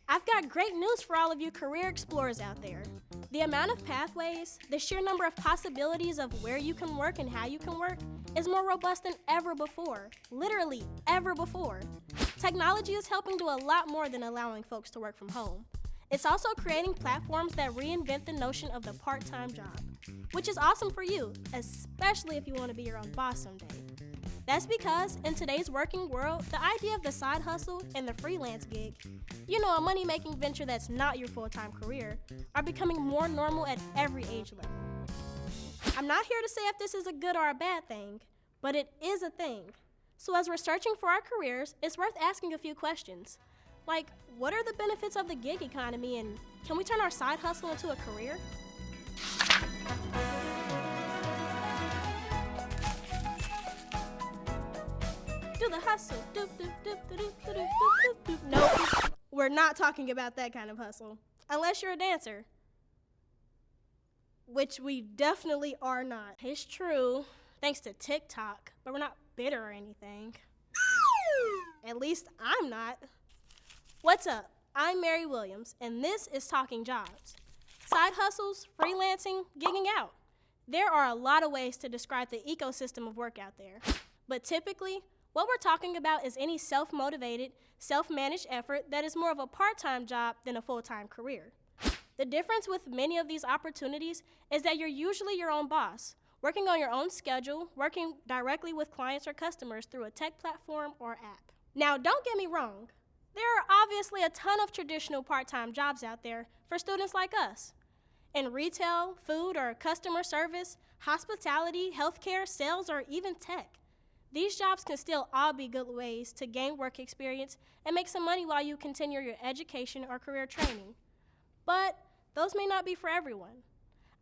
I've got great news for all of you career explorers out there. The amount of pathways, the sheer number of possibilities of where you can work and how you can work is more robust than ever before. Literally, ever before. Technology is helping do a lot more than allowing folks to work from home. It's also creating platforms that reinvent the notion of the part-time job, which is awesome for you, especially if you want to be your own boss someday. That's because in today's working world, the idea of the side hustle and the freelance gig, a money-making venture that's not your full-time career, are becoming more normal at every age level. I'm not here to say if this is a good or a bad thing, but it is a thing. So as we're searching for our careers, it's worth asking a few questions. Like, what are the benefits of the gig economy, and can we turn our side hustle into a career? Do the hustle. Nope, we're not talking about that kind of hustle. Unless you're a dancer. Which we definitely are not. It's true, thanks to TikTok, but we're not bitter or anything. At least I'm not. What's up? I'm Mary Williams, and this is Talking Jobs. Side hustles, freelancing, gigging out. There are a lot of ways to describe the ecosystem of work out there. But typically, what we're talking about is any self-motivated, self-managed effort that is more of a part-time job than a full-time career. The difference with many of these opportunities is that you're usually your own boss, working on your own schedule, working directly with clients or customers through a tech platform or app. Now, don't get me wrong. There are obviously a ton of traditional part-time jobs out there for students like us. In retail, food or customer service, hospitality, healthcare, sales, or even tech. These jobs can still all be good ways to gain work experience and make some money while you continue your education or career training. But those may not be for everyone.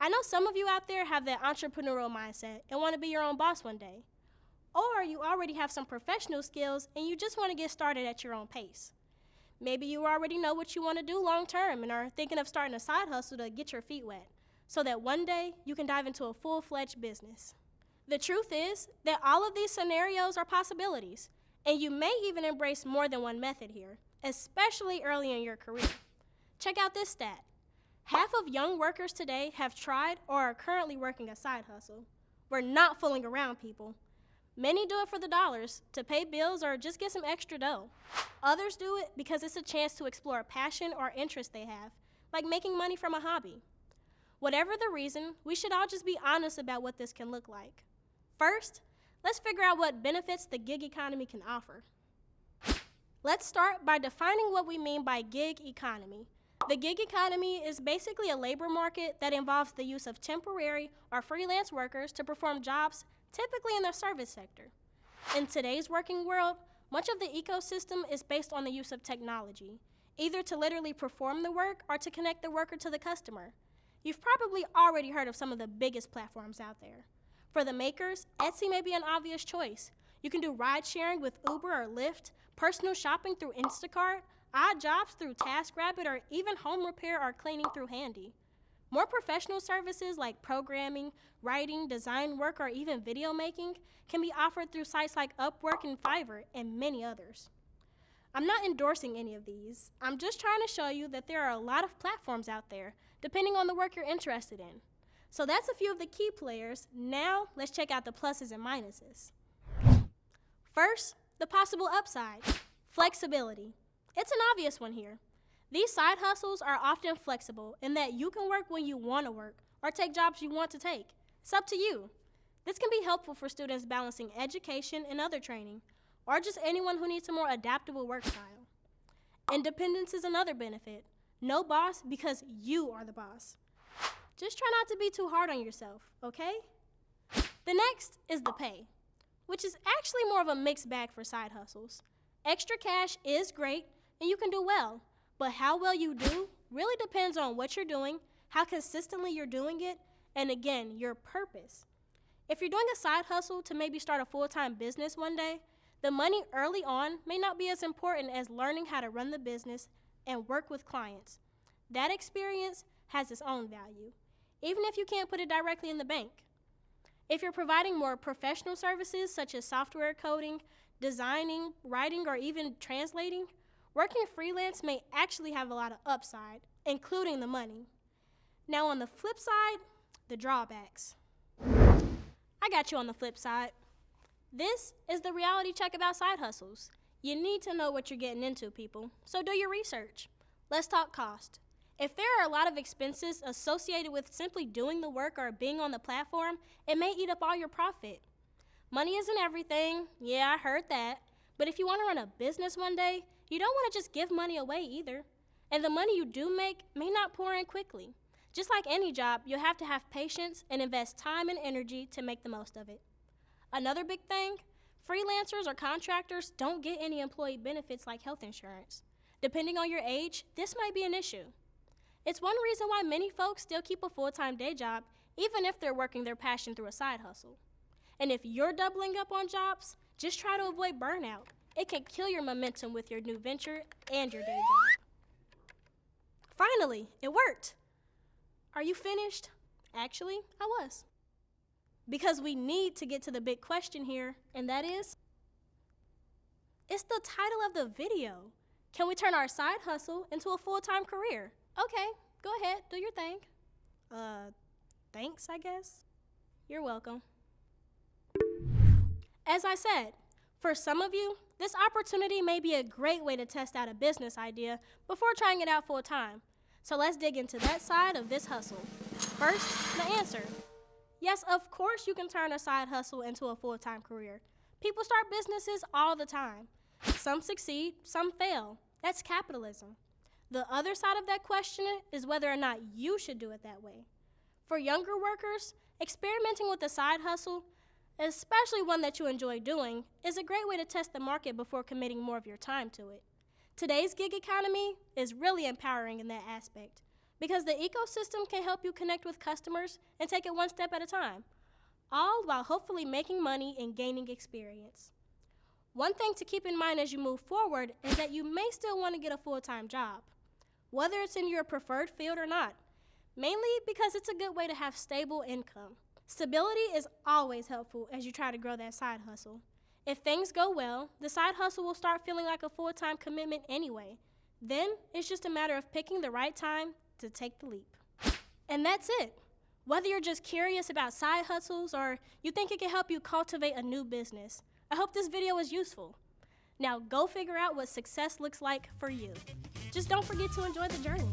I know some of you out there have that entrepreneurial mindset and want to be your own boss one day. Or you already have some professional skills and you just want to get started at your own pace. Maybe you already know what you want to do long term and are thinking of starting a side hustle to get your feet wet, so that one day you can dive into a full-fledged business. The truth is that all of these scenarios are possibilities, and you may even embrace more than one method here, especially early in your career. Check out this stat. Half of young workers today have tried or are currently working a side hustle. We're not fooling around, people. Many do it for the dollars, to pay bills or just get some extra dough. Others do it because it's a chance to explore a passion or interest they have, like making money from a hobby. Whatever the reason, we should all just be honest about what this can look like. First, let's figure out what benefits the gig economy can offer. Let's start by defining what we mean by gig economy. The gig economy is basically a labor market that involves the use of temporary or freelance workers to perform jobs typically in the service sector. In today's working world, much of the ecosystem is based on the use of technology, either to literally perform the work or to connect the worker to the customer. You've probably already heard of some of the biggest platforms out there. For the makers, Etsy may be an obvious choice. You can do ride sharing with Uber or Lyft, personal shopping through Instacart, odd jobs through TaskRabbit, or even home repair or cleaning through Handy. More professional services like programming, writing, design work, or even video making can be offered through sites like Upwork and Fiverr, and many others. I'm not endorsing any of these. I'm just trying to show you that there are a lot of platforms out there, depending on the work you're interested in. So that's a few of the key players. Now, let's check out the pluses and minuses. First, the possible upside, flexibility. It's an obvious one here. These side hustles are often flexible in that you can work when you want to work or take jobs you want to take. It's up to you. This can be helpful for students balancing education and other training, or just anyone who needs a more adaptable work style. Independence is another benefit. No boss because you are the boss. Just try not to be too hard on yourself, okay? The next is the pay, which is actually more of a mixed bag for side hustles. Extra cash is great and you can do well, but how well you do really depends on what you're doing, how consistently you're doing it, and again, your purpose. If you're doing a side hustle to maybe start a full-time business one day, the money early on may not be as important as learning how to run the business and work with clients. That experience has its own value, even if you can't put it directly in the bank. If you're providing more professional services such as software coding, designing, writing, or even translating, Working freelance may actually have a lot of upside, including the money. Now on the flip side, the drawbacks. I got you on the flip side. This is the reality check about side hustles. You need to know what you're getting into, people, so do your research. Let's talk cost. If there are a lot of expenses associated with simply doing the work or being on the platform, it may eat up all your profit. Money isn't everything. Yeah, I heard that. But if you want to run a business one day, you don't want to just give money away either. And the money you do make may not pour in quickly. Just like any job, you'll have to have patience and invest time and energy to make the most of it. Another big thing, freelancers or contractors don't get any employee benefits like health insurance. Depending on your age, this might be an issue. It's one reason why many folks still keep a full-time day job, even if they're working their passion through a side hustle. And if you're doubling up on jobs, just try to avoid burnout. It can kill your momentum with your new venture and your day job. Finally, it worked. Are you finished? Actually, I was. Because we need to get to the big question here, and that is, it's the title of the video. Can we turn our side hustle into a full-time career? Okay, go ahead, do your thing. Thanks, I guess. You're welcome. As I said, for some of you, this opportunity may be a great way to test out a business idea before trying it out full-time. So let's dig into that side of this hustle. First, the answer. Yes, of course you can turn a side hustle into a full-time career. People start businesses all the time. Some succeed, some fail. That's capitalism. The other side of that question is whether or not you should do it that way. For younger workers, experimenting with a side hustle, especially one that you enjoy doing, is a great way to test the market before committing more of your time to it. Today's gig economy is really empowering in that aspect because the ecosystem can help you connect with customers and take it one step at a time, all while hopefully making money and gaining experience. One thing to keep in mind as you move forward is that you may still want to get a full-time job, whether it's in your preferred field or not, mainly because it's a good way to have stable income. Stability is always helpful as you try to grow that side hustle. If things go well, the side hustle will start feeling like a full-time commitment anyway. Then it's just a matter of picking the right time to take the leap. And that's it. Whether you're just curious about side hustles or you think it can help you cultivate a new business, I hope this video was useful. Now go figure out what success looks like for you. Just don't forget to enjoy the journey.